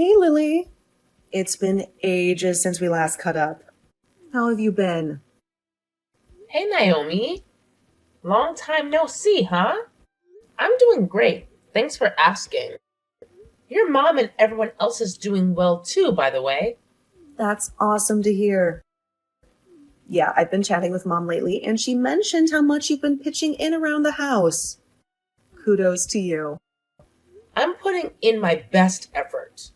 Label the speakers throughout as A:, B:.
A: Hey, Lily. It's been ages since we last caught up. How have you been?
B: Hey Naomi, long time no see, huh? I'm doing great. Thanks for asking. Your mom and everyone else is doing well too, by the way.
A: That's awesome to hear. Yeah, I've been chatting with Mom lately, and she mentioned how much you've been pitching in around the house. Kudos to you.
B: I'm putting in my best effort.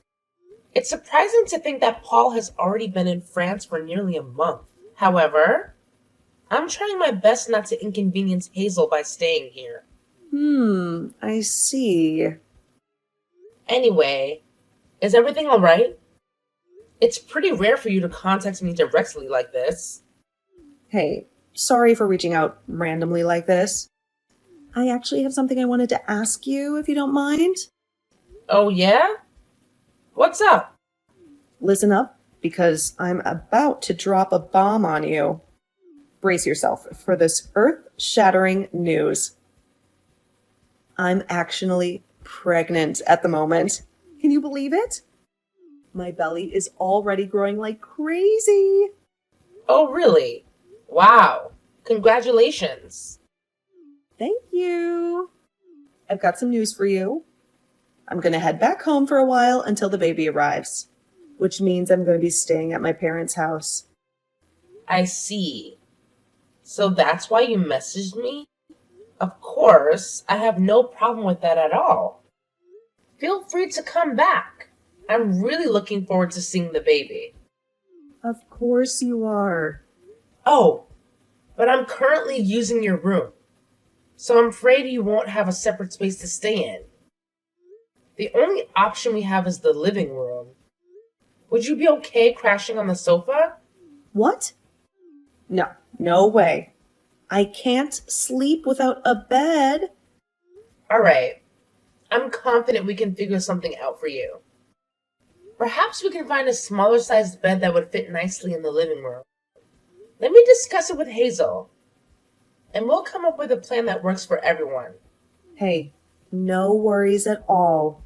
B: It's surprising to think that Paul has already been in France for nearly a month. However, I'm trying my best not to inconvenience Hazel by staying here.
A: I see.
B: Anyway, is everything alright? It's pretty rare for you to contact me directly like this.
A: Hey, sorry for reaching out randomly like this. I actually have something I wanted to ask you, if you don't mind.
B: Oh yeah? What's up?
A: Listen up, because I'm about to drop a bomb on you. Brace yourself for this earth-shattering news. I'm actually pregnant at the moment. Can you believe it? My belly is already growing like crazy.
B: Oh really? Wow. Congratulations.
A: Thank you. I've got some news for you. I'm going to head back home for a while until the baby arrives, which means I'm going to be staying at my parents' house.
B: I see. So that's why you messaged me? Of course, I have no problem with that at all. Feel free to come back. I'm really looking forward to seeing the baby.
A: Of course you are.
B: Oh, but I'm currently using your room, so I'm afraid you won't have a separate space to stay in. The only option we have is the living room. Would you be okay crashing on the sofa?
A: What? No, no way. I can't sleep without a bed.
B: Alright, I'm confident we can figure something out for you. Perhaps we can find a smaller sized bed that would fit nicely in the living room. Let me discuss it with Hazel, and we'll come up with a plan that works for everyone.
A: Hey, no worries at all.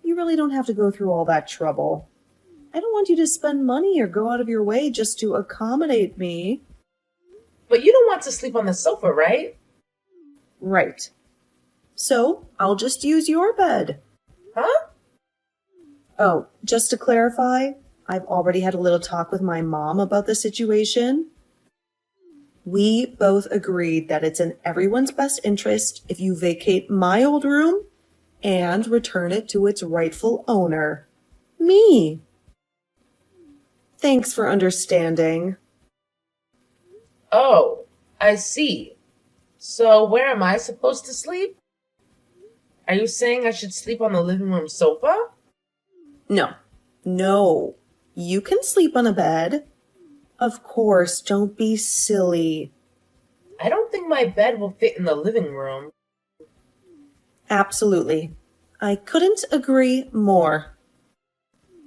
A: You really don't have to go through all that trouble. I don't want you to spend money or go out of your way just to accommodate me.
B: But you don't want to sleep on the sofa, right?
A: Right. So, I'll just use your bed.
B: Huh?
A: Oh, just to clarify, I've already had a little talk with my mom about the situation. We both agreed that it's in everyone's best interest if you vacate my old room and return it to its rightful owner, me. Thanks for understanding.
B: Oh, I see. So where am I supposed to sleep? Are you saying I should sleep on the living room sofa?
A: No. You can sleep on a bed. Of course, don't be silly.
B: I don't think my bed will fit in the living room.
A: Absolutely. I couldn't agree more.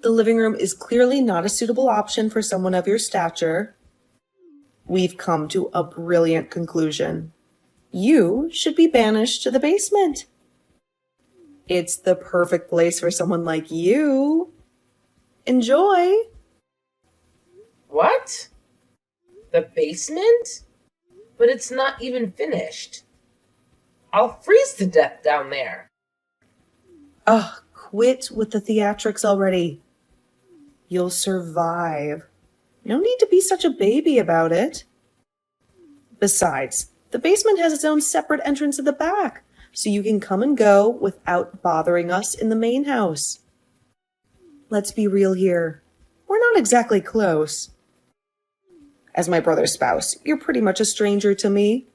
A: The living room is clearly not a suitable option for someone of your stature. We've come to a brilliant conclusion. You should be banished to the basement. It's the perfect place for someone like you. Enjoy.
B: What? The basement? But it's not even finished. I'll freeze to death down there.
A: Ugh, quit with the theatrics already. You'll survive. No need to be such a baby about it. Besides, the basement has its own separate entrance at the back, so you can come and go without bothering us in the main house. Let's be real here. We're not exactly close. As my brother's spouse, you're pretty much a stranger to me.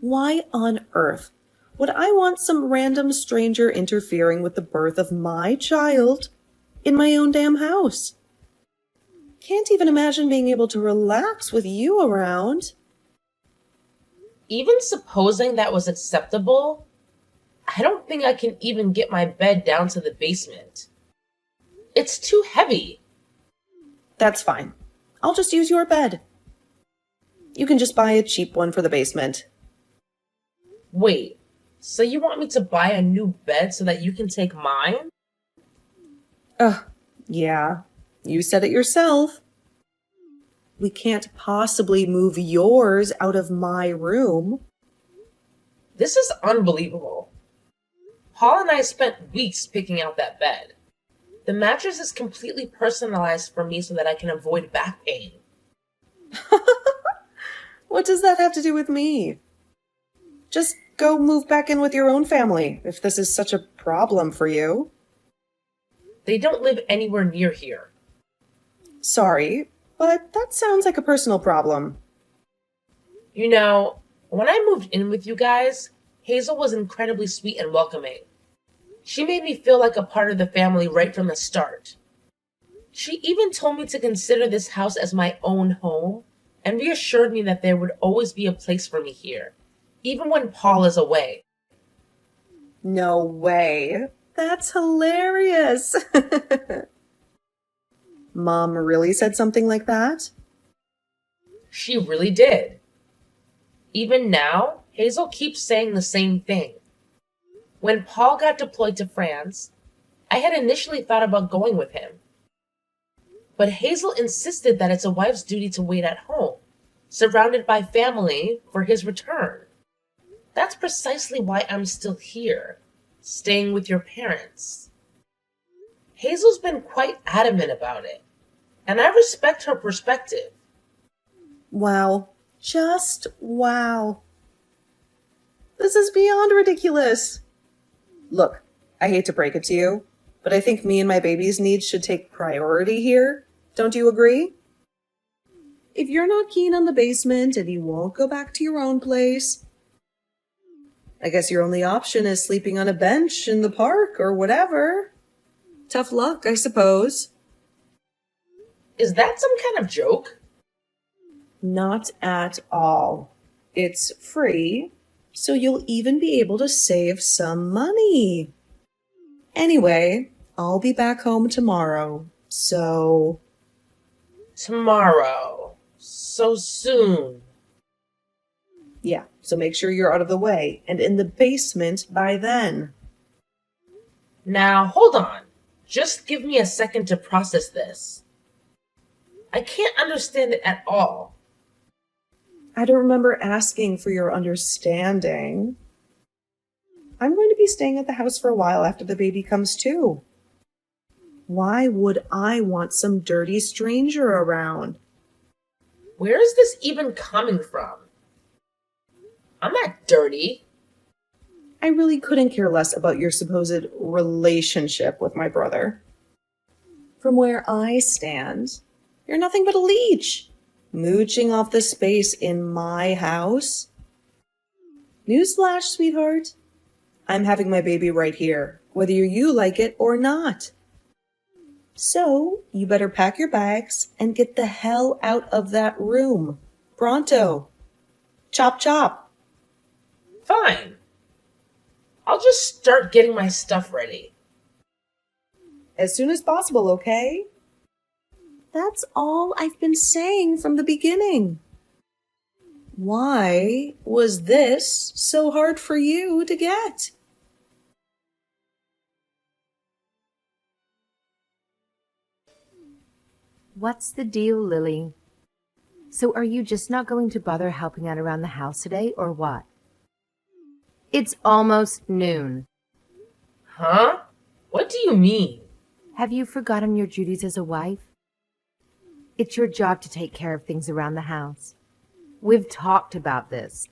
A: Why on earth would I want some random stranger interfering with the birth of my child in my own damn house? Can't even imagine being able to relax with you around.
B: Even supposing that was acceptable, I don't think I can even get my bed down to the basement. It's too heavy.
A: That's fine. I'll just use your bed. You can just buy a cheap one for the basement.
B: Wait, so you want me to buy a new bed so that you can take mine?
A: Ugh, yeah, you said it yourself. We can't possibly move yours out of my room.
B: This is unbelievable. Paul and I spent weeks picking out that bed. The mattress is completely personalized for me so that I can avoid back pain.
A: What does that have to do with me? Just go move back in with your own family if this is such a problem for you.
B: They don't live anywhere near here.
A: Sorry, but that sounds like a personal problem.
B: You know, when I moved in with you guys, Hazel was incredibly sweet and welcoming. She made me feel like a part of the family right from the start. She even told me to consider this house as my own home and reassured me that there would always be a place for me here, even when Paul is away.
A: No way. That's hilarious. Mom really said something like that?
B: She really did. Even now, Hazel keeps saying the same thing. When Paul got deployed to France, I had initially thought about going with him. But Hazel insisted that it's a wife's duty to wait at home, surrounded by family, for his return. That's precisely why I'm still here, staying with your parents. Hazel's been quite adamant about it, and I respect her perspective.
A: Wow. Just wow. This is beyond ridiculous. Look, I hate to break it to you, but I think me and my baby's needs should take priority here. Don't you agree? If you're not keen on the basement and you won't go back to your own place, I guess your only option is sleeping on a bench in the park or whatever. Tough luck, I suppose.
B: Is that some kind of joke?
A: Not at all. It's free, so you'll even be able to save some money. Anyway, I'll be back home tomorrow, so...
B: Tomorrow. So soon.
A: Yeah, so make sure you're out of the way and in the basement by then.
B: Now, hold on. Just give me a second to process this. I can't understand it at all.
A: I don't remember asking for your understanding. I'm going to be staying at the house for a while after the baby comes too. Why would I want some dirty stranger around?
B: Where is this even coming from? I'm not dirty.
A: I really couldn't care less about your supposed relationship with my brother. From where I stand, you're nothing but a leech, mooching off the space in my house. Newsflash, sweetheart. I'm having my baby right here, whether you like it or not. So, you better pack your bags and get the hell out of that room. Pronto. Chop chop.
B: Fine. I'll just start getting my stuff ready.
A: As soon as possible, okay? That's all I've been saying from the beginning. Why was this so hard for you to get?
C: What's the deal, Lily? So are you just not going to bother helping out around the house today, or what? It's almost noon.
B: Huh? What do you mean?
C: Have you forgotten your duties as a wife? It's your job to take care of things around the house. We've talked about this.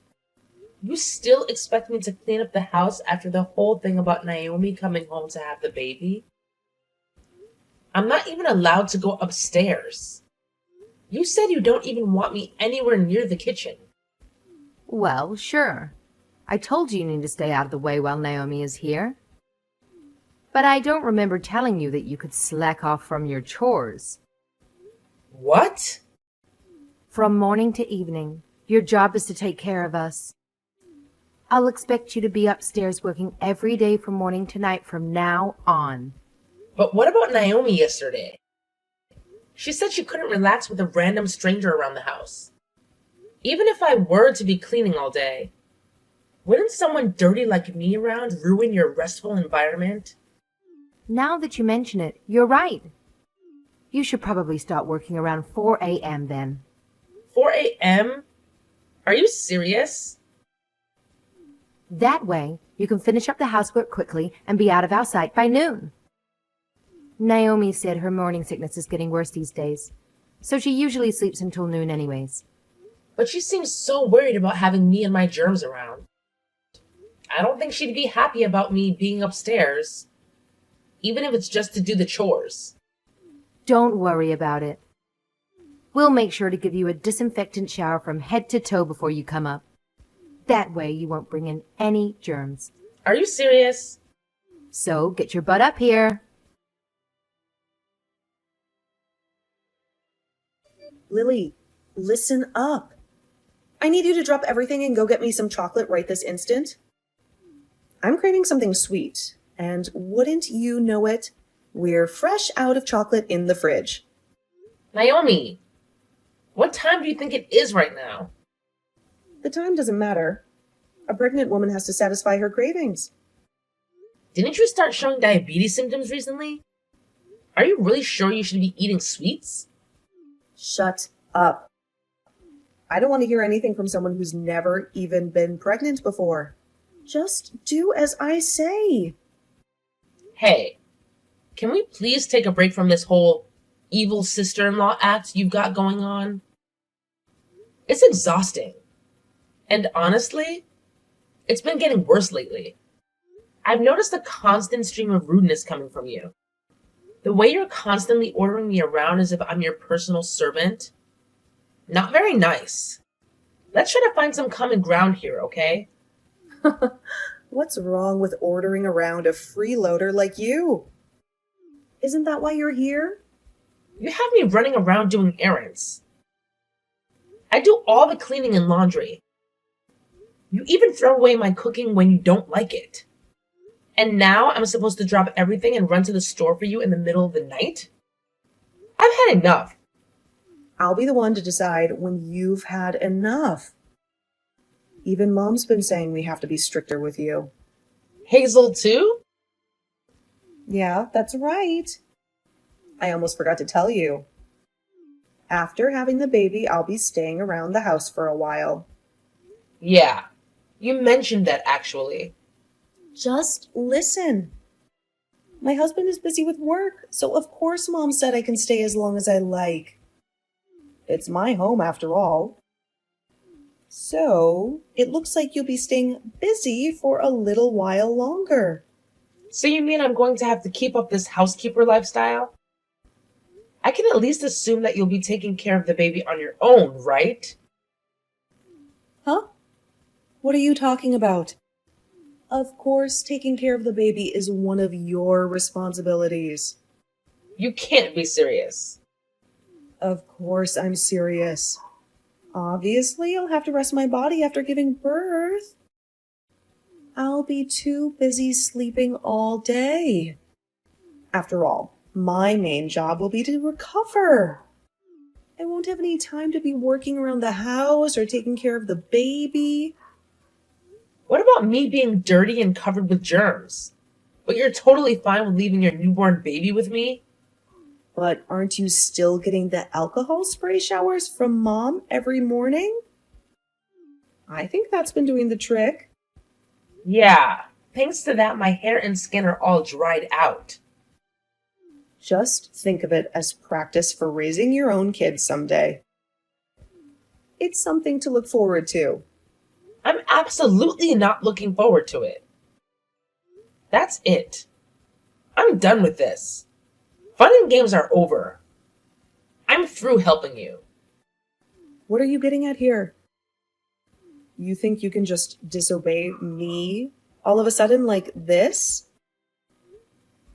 B: You still expect me to clean up the house after the whole thing about Naomi coming home to have the baby? I'm not even allowed to go upstairs. You said you don't even want me anywhere near the kitchen.
C: Well, sure. I told you need to stay out of the way while Naomi is here. But I don't remember telling you that you could slack off from your chores.
B: What?
C: From morning to evening, your job is to take care of us. I'll expect you to be upstairs working every day from morning to night from now on.
B: But what about Naomi yesterday? She said she couldn't relax with a random stranger around the house. Even if I were to be cleaning all day, wouldn't someone dirty like me around ruin your restful environment?
C: Now that you mention it, you're right. You should probably start working around 4 a.m. then.
B: 4 a.m.? Are you serious?
C: That way, you can finish up the housework quickly and be out of our sight by noon. Naomi said her morning sickness is getting worse these days, so she usually sleeps until noon anyways.
B: But she seems so worried about having me and my germs around. I don't think she'd be happy about me being upstairs, even if it's just to do the chores.
C: Don't worry about it. We'll make sure to give you a disinfectant shower from head to toe before you come up. That way you won't bring in any germs.
B: Are you serious?
C: So get your butt up here.
A: Lily, listen up. I need you to drop everything and go get me some chocolate right this instant. I'm craving something sweet, and wouldn't you know it, we're fresh out of chocolate in the fridge.
B: Naomi, what time do you think it is right now?
A: The time doesn't matter. A pregnant woman has to satisfy her cravings.
B: Didn't you start showing diabetes symptoms recently? Are you really sure you should be eating sweets?
A: Shut up. I don't want to hear anything from someone who's never even been pregnant before. Just do as I say.
B: Hey, can we please take a break from this whole evil sister-in-law act you've got going on? It's exhausting. And honestly, it's been getting worse lately. I've noticed a constant stream of rudeness coming from you. The way you're constantly ordering me around as if I'm your personal servant. Not very nice. Let's try to find some common ground here, okay?
A: What's wrong with ordering around a freeloader like you? Isn't that why you're here?
B: You have me running around doing errands. I do all the cleaning and laundry. You even throw away my cooking when you don't like it. And now I'm supposed to drop everything and run to the store for you in the middle of the night? I've had enough.
A: I'll be the one to decide when you've had enough. Even Mom's been saying we have to be stricter with you.
B: Hazel too?
A: Yeah, that's right. I almost forgot to tell you. After having the baby, I'll be staying around the house for a while.
B: Yeah, you mentioned that actually.
A: Just listen. My husband is busy with work, so of course Mom said I can stay as long as I like. It's my home after all. So, it looks like you'll be staying busy for a little while longer.
B: So you mean I'm going to have to keep up this housekeeper lifestyle? I can at least assume that you'll be taking care of the baby on your own, right?
A: Huh? What are you talking about? Of course, taking care of the baby is one of your responsibilities.
B: You can't be serious.
A: Of course I'm serious. Obviously, I'll have to rest my body after giving birth. I'll be too busy sleeping all day. After all, my main job will be to recover. I won't have any time to be working around the house or taking care of the baby.
B: What about me being dirty and covered with germs? But you're totally fine with leaving your newborn baby with me?
A: But aren't you still getting the alcohol spray showers from Mom every morning? I think that's been doing the trick.
B: Yeah, thanks to that my hair and skin are all dried out.
A: Just think of it as practice for raising your own kids someday. It's something to look forward to.
B: I'm absolutely not looking forward to it. That's it. I'm done with this. Fun and games are over. I'm through helping you.
A: What are you getting at here? You think you can just disobey me all of a sudden like this?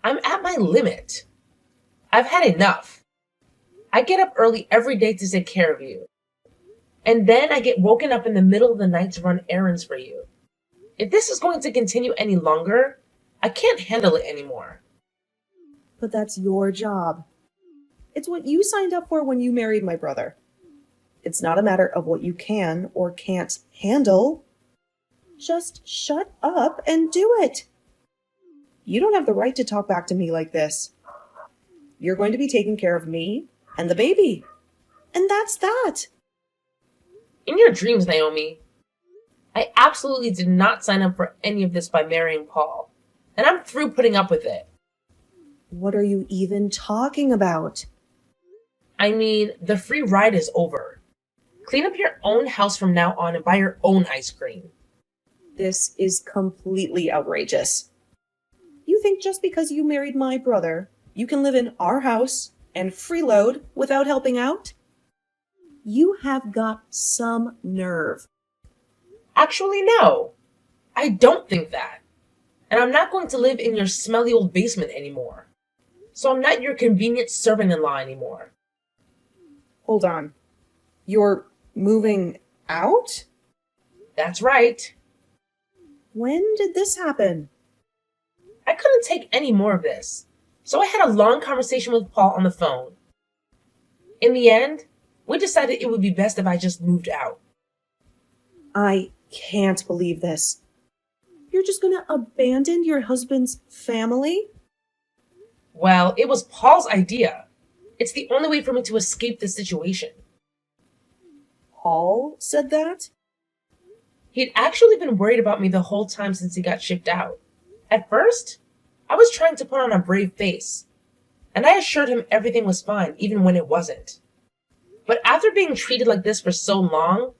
B: I'm at my limit. I've had enough. I get up early every day to take care of you. And then I get woken up in the middle of the night to run errands for you. If this is going to continue any longer, I can't handle it anymore.
A: But that's your job. It's what you signed up for when you married my brother. It's not a matter of what you can or can't handle. Just shut up and do it. You don't have the right to talk back to me like this. You're going to be taking care of me and the baby. And that's that.
B: In your dreams, Naomi. I absolutely did not sign up for any of this by marrying Paul. And I'm through putting up with it.
A: What are you even talking about?
B: I mean, the free ride is over. Clean up your own house from now on and buy your own ice cream.
A: This is completely outrageous. You think just because you married my brother, you can live in our house and freeload without helping out? You have got some nerve.
B: Actually, no. I don't think that. And I'm not going to live in your smelly old basement anymore. So I'm not your convenient servant-in-law anymore.
A: Hold on. You're moving out?
B: That's right.
A: When did this happen?
B: I couldn't take any more of this. So I had a long conversation with Paul on the phone. In the end, we decided it would be best if I just moved out.
A: I can't believe this. You're just gonna abandon your husband's family?
B: Well, it was Paul's idea. It's the only way for me to escape this situation.
A: Paul said that?
B: He'd actually been worried about me the whole time since he got shipped out. At first, I was trying to put on a brave face, and I assured him everything was fine even when it wasn't. But after being treated like this for so long,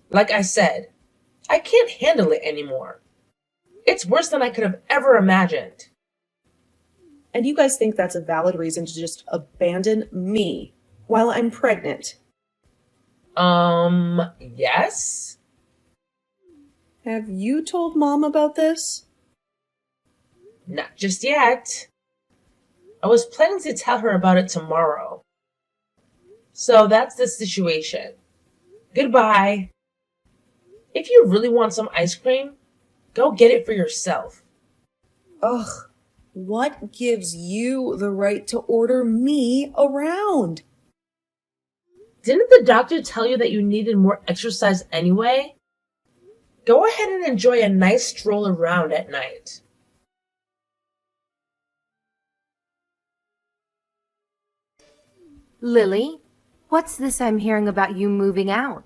B: like I said, I can't handle it anymore. It's worse than I could have ever imagined.
A: And you guys think that's a valid reason to just abandon me while I'm pregnant?
B: Yes?
A: Have you told Mom about this?
B: Not just yet. I was planning to tell her about it tomorrow. So that's the situation. Goodbye. If you really want some ice cream, go get it for yourself.
A: Ugh, what gives you the right to order me around?
B: Didn't the doctor tell you that you needed more exercise anyway? Go ahead and enjoy a nice stroll around at night.
C: Lily, what's this I'm hearing about you moving out?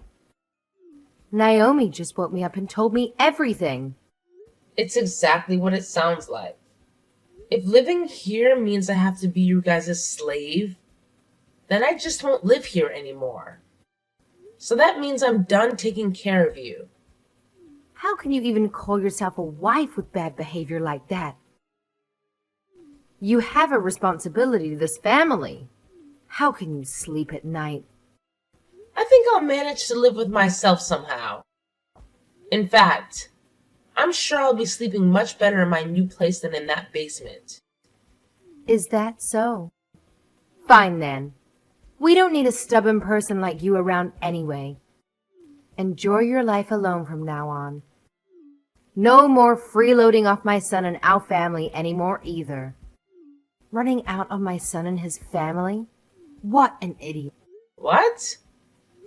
C: Naomi just woke me up and told me everything.
B: It's exactly what it sounds like. If living here means I have to be you guys' slave, then I just won't live here anymore. So that means I'm done taking care of you.
C: How can you even call yourself a wife with bad behavior like that? You have a responsibility to this family. How can you sleep at night?
B: I think I'll manage to live with myself somehow. In fact, I'm sure I'll be sleeping much better in my new place than in that basement.
C: Is that so? Fine then. We don't need a stubborn person like you around anyway. Enjoy your life alone from now on. No more freeloading off my son and our family anymore either. Running out on my son and his family? What an idiot.
B: What?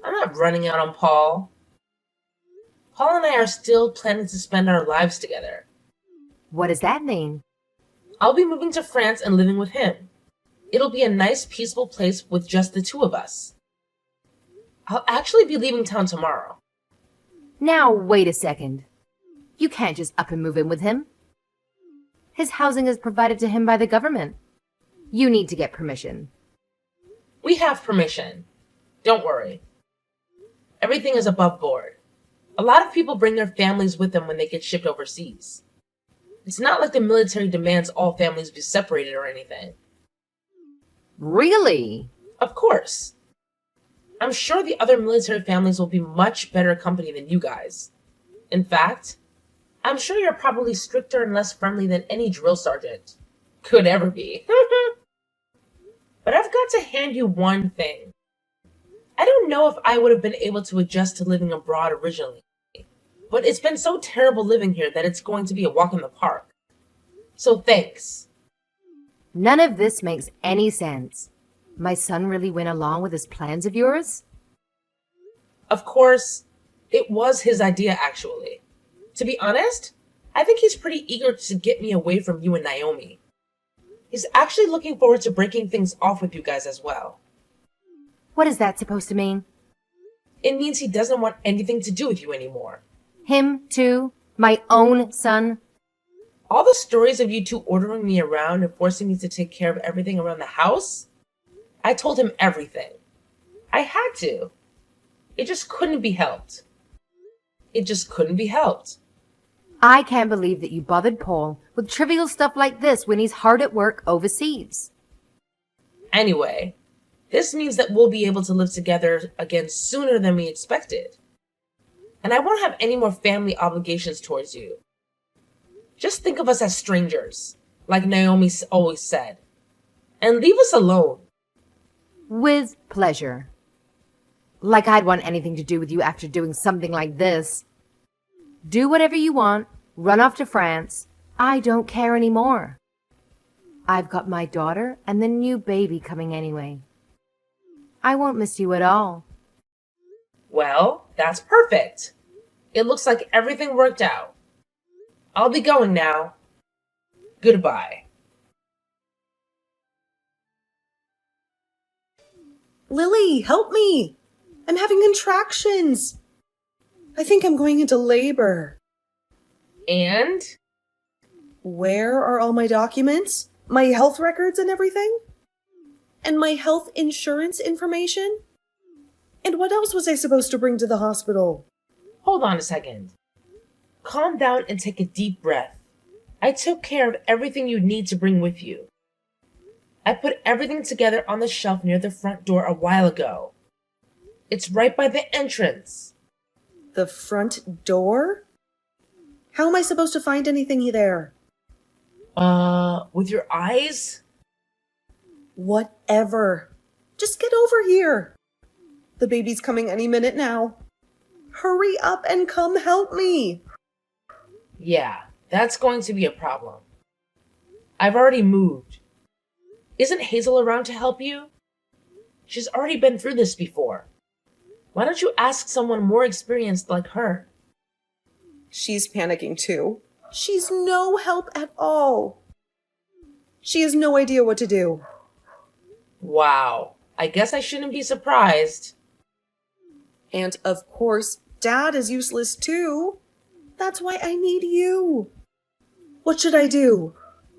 B: I'm not running out on Paul. Paul and I are still planning to spend our lives together.
C: What does that mean?
B: I'll be moving to France and living with him. It'll be a nice, peaceful place with just the two of us. I'll actually be leaving town tomorrow.
C: Now, wait a second. You can't just up and move in with him. His housing is provided to him by the government. You need to get permission.
B: We have permission. Don't worry. Everything is above board. A lot of people bring their families with them when they get shipped overseas. It's not like the military demands all families be separated or anything.
C: Really?
B: Of course. I'm sure the other military families will be much better company than you guys. In fact, I'm sure you're probably stricter and less friendly than any drill sergeant could ever be. But I've got to hand you one thing. I don't know if I would have been able to adjust to living abroad originally, but it's been so terrible living here that it's going to be a walk in the park. So thanks.
C: None of this makes any sense. My son really went along with his plans of yours?
B: Of course, it was his idea actually. To be honest, I think he's pretty eager to get me away from you and Naomi. He's actually looking forward to breaking things off with you guys as well.
C: What is that supposed to mean?
B: It means he doesn't want anything to do with you anymore.
C: Him, too? My own son?
B: All the stories of you two ordering me around and forcing me to take care of everything around the house? I told him everything. I had to. It just couldn't be helped. It just couldn't be helped.
C: I can't believe that you bothered Paul with trivial stuff like this when he's hard at work overseas.
B: Anyway, this means that we'll be able to live together again sooner than we expected. And I won't have any more family obligations towards you. Just think of us as strangers, like Naomi always said. And leave us alone.
C: With pleasure. Like I'd want anything to do with you after doing something like this. Do whatever you want. Run off to France. I don't care anymore. I've got my daughter and the new baby coming anyway. I won't miss you at all.
B: Well, that's perfect. It looks like everything worked out. I'll be going now. Goodbye.
A: Lily, help me! I'm having contractions. I think I'm going into labor.
B: And?
A: Where are all my documents? My health records and everything? And my health insurance information? And what else was I supposed to bring to the hospital?
B: Hold on a second. Calm down and take a deep breath. I took care of everything you need to bring with you. I put everything together on the shelf near the front door a while ago. It's right by the entrance.
A: The front door? How am I supposed to find anything there?
B: With your eyes?
A: Whatever. Just get over here. The baby's coming any minute now. Hurry up and come help me.
B: Yeah, that's going to be a problem. I've already moved. Isn't Hazel around to help you? She's already been through this before. Why don't you ask someone more experienced like her?
A: She's panicking too. She's no help at all. She has no idea what to do.
B: Wow, I guess I shouldn't be surprised.
A: And of course, Dad is useless too. That's why I need you. What should I do?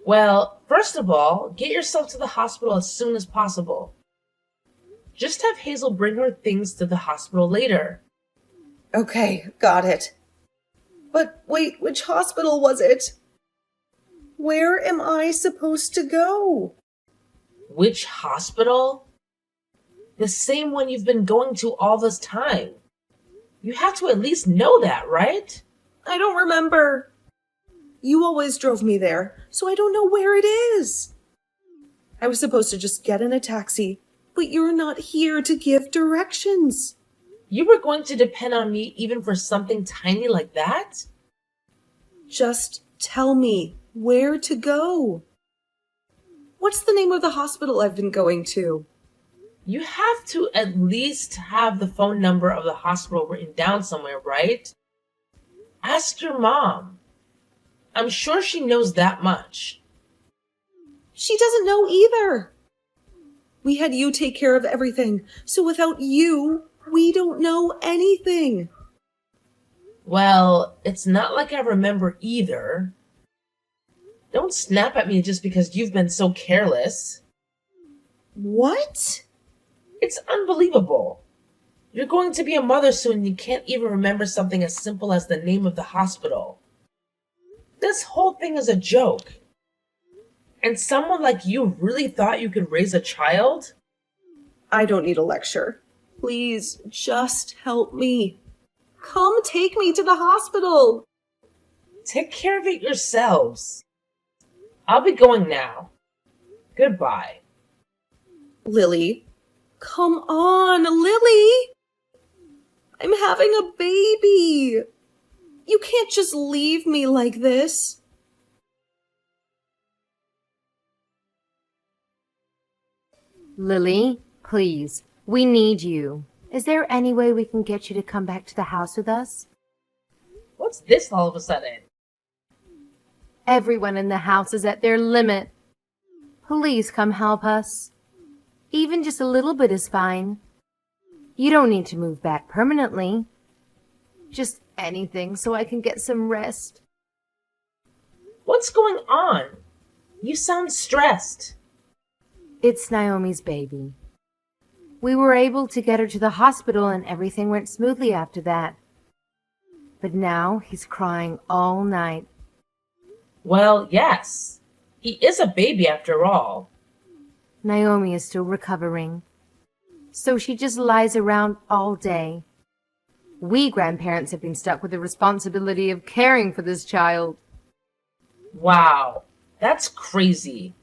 B: Well, first of all, get yourself to the hospital as soon as possible. Just have Hazel bring her things to the hospital later.
A: Okay, got it. But wait, which hospital was it? Where am I supposed to go?
B: Which hospital? The same one you've been going to all this time. You have to at least know that, right?
A: I don't remember. You always drove me there, so I don't know where it is. I was supposed to just get in a taxi, but you're not here to give directions.
B: You were going to depend on me even for something tiny like that?
A: Just tell me where to go. What's the name of the hospital I've been going to?
B: You have to at least have the phone number of the hospital written down somewhere, right? Ask your mom. I'm sure she knows that much.
A: She doesn't know either. We had you take care of everything, so without you, we don't know anything.
B: Well, it's not like I remember either. Don't snap at me just because you've been so careless.
A: What?
B: It's unbelievable. You're going to be a mother soon and you can't even remember something as simple as the name of the hospital. This whole thing is a joke. And someone like you really thought you could raise a child?
A: I don't need a lecture. Please, just help me. Come take me to the hospital.
B: Take care of it yourselves. I'll be going now. Goodbye.
A: Lily. Come on, Lily. I'm having a baby. You can't just leave me like this.
C: Lily, please, we need you. Is there any way we can get you to come back to the house with us?
B: What's this all of a sudden?
C: Everyone in the house is at their limit. Please come help us. Even just a little bit is fine. You don't need to move back permanently. Just anything so I can get some rest.
B: What's going on? You sound stressed.
C: It's Naomi's baby. We were able to get her to the hospital and everything went smoothly after that. But now he's crying all night.
B: Well, yes. He is a baby after all.
C: Naomi is still recovering. So she just lies around all day. We grandparents have been stuck with the responsibility of caring for this child.
B: Wow, that's crazy.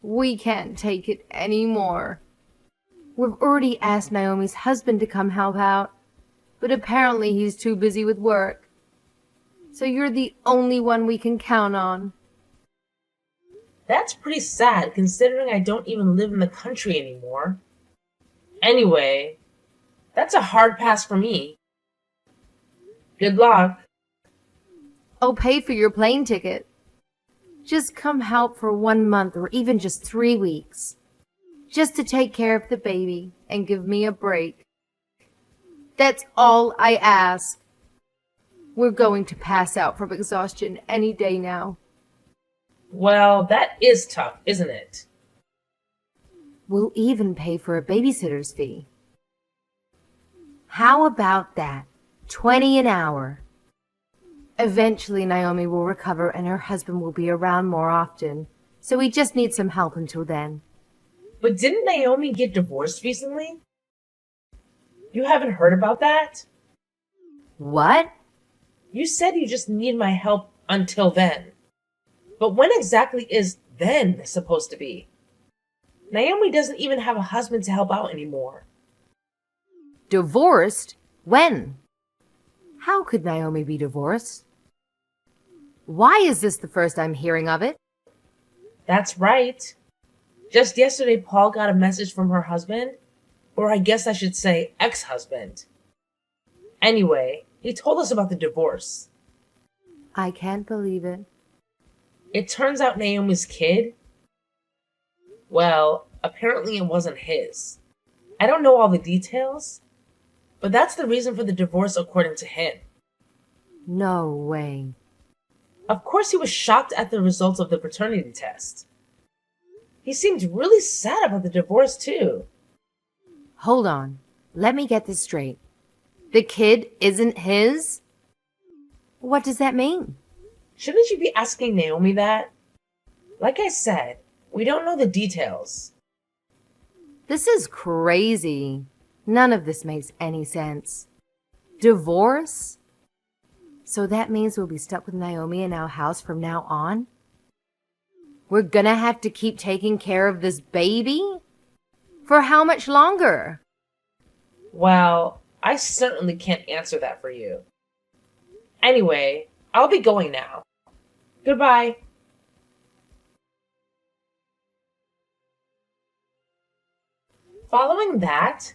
C: We can't take it anymore. We've already asked Naomi's husband to come help out, but apparently he's too busy with work. So you're the only one we can count on.
B: That's pretty sad considering I don't even live in the country anymore. Anyway, that's a hard pass for me. Good luck.
C: I'll pay for your plane ticket. Just come help for 1 month or even just 3 weeks. Just to take care of the baby and give me a break. That's all I ask. We're going to pass out from exhaustion any day now.
B: Well, that is tough, isn't it?
C: We'll even pay for a babysitter's fee. How about that? $20 an hour. Eventually Naomi will recover and her husband will be around more often, so we just need some help until then.
B: But didn't Naomi get divorced recently? You haven't heard about that?
C: What?
B: You said you just need my help until then. But when exactly is then supposed to be? Naomi doesn't even have a husband to help out anymore.
C: Divorced? When? How could Naomi be divorced? Why is this the first I'm hearing of it?
B: That's right. Just yesterday, Paul got a message from her husband, or I guess I should say ex-husband. Anyway, he told us about the divorce.
C: I can't believe it.
B: It turns out Naomi's kid, well, apparently it wasn't his. I don't know all the details, but that's the reason for the divorce according to him.
C: No way.
B: Of course he was shocked at the results of the paternity test. He seemed really sad about the divorce too.
C: Hold on. Let me get this straight. The kid isn't his? What does that mean?
B: Shouldn't you be asking Naomi that? Like I said, we don't know the details.
C: This is crazy. None of this makes any sense. Divorce? So that means we'll be stuck with Naomi in our house from now on? We're gonna have to keep taking care of this baby? For how much longer?
B: Well, I certainly can't answer that for you. Anyway, I'll be going now. Goodbye. Following that,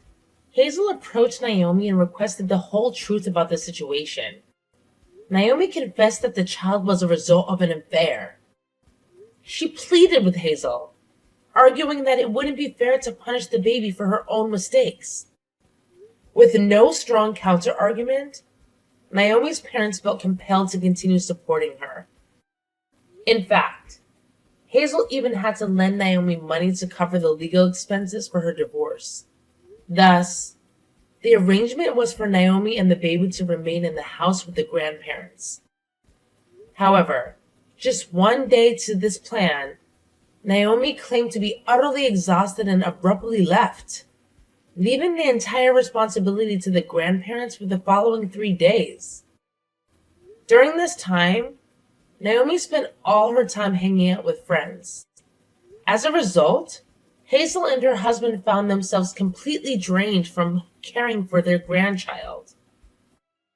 B: Hazel approached Naomi and requested the whole truth about the situation. Naomi confessed that the child was a result of an affair. She pleaded with Hazel, arguing that it wouldn't be fair to punish the baby for her own mistakes. With no strong counter-argument, Naomi's parents felt compelled to continue supporting her. In fact, Hazel even had to lend Naomi money to cover the legal expenses for her divorce. Thus, the arrangement was for Naomi and the baby to remain in the house with the grandparents. However, just one day to this plan, Naomi claimed to be utterly exhausted and abruptly left, leaving the entire responsibility to the grandparents for the following 3 days. During this time, Naomi spent all her time hanging out with friends. As a result, Hazel and her husband found themselves completely drained from caring for their grandchild.